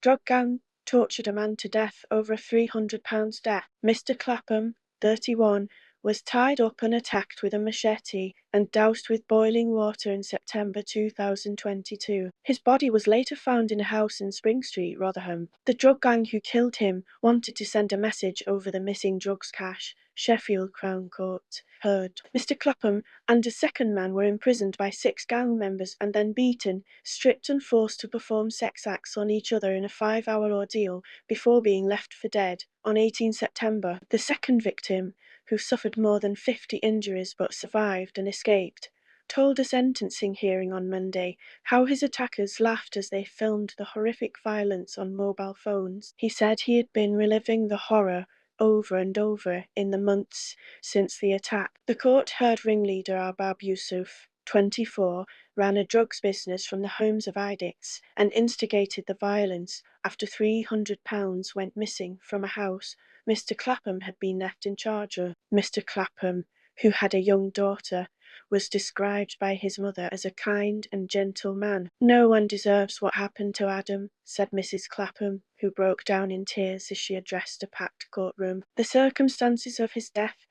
Drug gang tortured a man to death over a £300 debt. Mr. Clapham, 31, was tied up and attacked with a machete and doused with boiling water in September 2022. His body was later found in a house in Spring Street, Rotherham. The drug gang who killed him wanted to send a message over the missing drugs cache, Sheffield Crown Court heard. Mr. Clapham and a second man were imprisoned by 6 gang members and then beaten, stripped and forced to perform sex acts on each other in a 5-hour ordeal before being left for dead. On 18 September, the second victim, who suffered more than 50 injuries but survived and escaped, told a sentencing hearing on Monday how his attackers laughed as they filmed the horrific violence on mobile phones. He said he had been reliving the horror over and over in the months since the attack. The court heard ringleader Arbab Yusuf, 24, ran a drugs business from the homes of addicts and instigated the violence after £300 went missing from a house Mr. Clapham had been left in charge of. Mr. Clapham, who had a young daughter, was described by his mother as a kind and gentle man. "No one deserves what happened to Adam," said Mrs. Clapham, who broke down in tears as she addressed a packed courtroom. "The circumstances of his death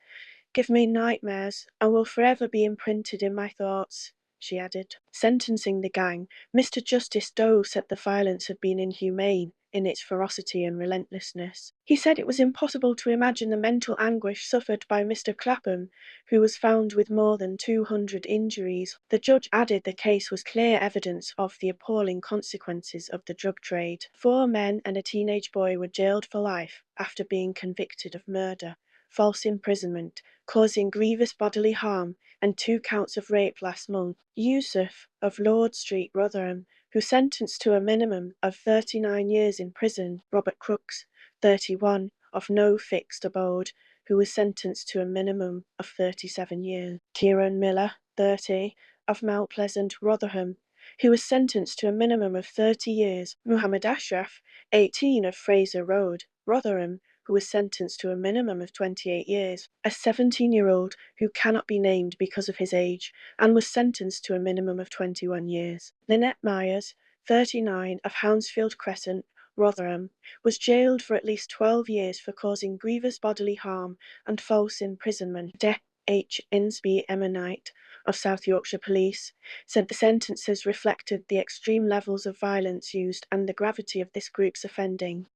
give me nightmares and will forever be imprinted in my thoughts," she added. Sentencing the gang, Mr. Justice Doe said the violence had been inhumane in its ferocity and relentlessness. He said it was impossible to imagine the mental anguish suffered by Mr. Clapham, who was found with more than 200 injuries. The judge added the case was clear evidence of the appalling consequences of the drug trade. 4 men and a teenage boy were jailed for life after being convicted of murder, false imprisonment, causing grievous bodily harm, and 2 counts of rape last month. Yusuf of Lord Street, Rotherham, who sentenced to a minimum of 39 years in prison. Robert Crooks, 31, of no fixed abode, who was sentenced to a minimum of 37 years. Kieran Miller, 30, of Mount Pleasant, Rotherham, who was sentenced to a minimum of 30 years. Muhammad Ashraf, 18, of Fraser Road, Rotherham, who was sentenced to a minimum of 28 years. A 17-year-old who cannot be named because of his age and was sentenced to a minimum of 21 years. Lynette Myers, 39, of Hounsfield Crescent, Rotherham, was jailed for at least 12 years for causing grievous bodily harm and false imprisonment. H. Insby Emma-Knight of South Yorkshire Police said the sentences reflected the extreme levels of violence used and the gravity of this group's offending.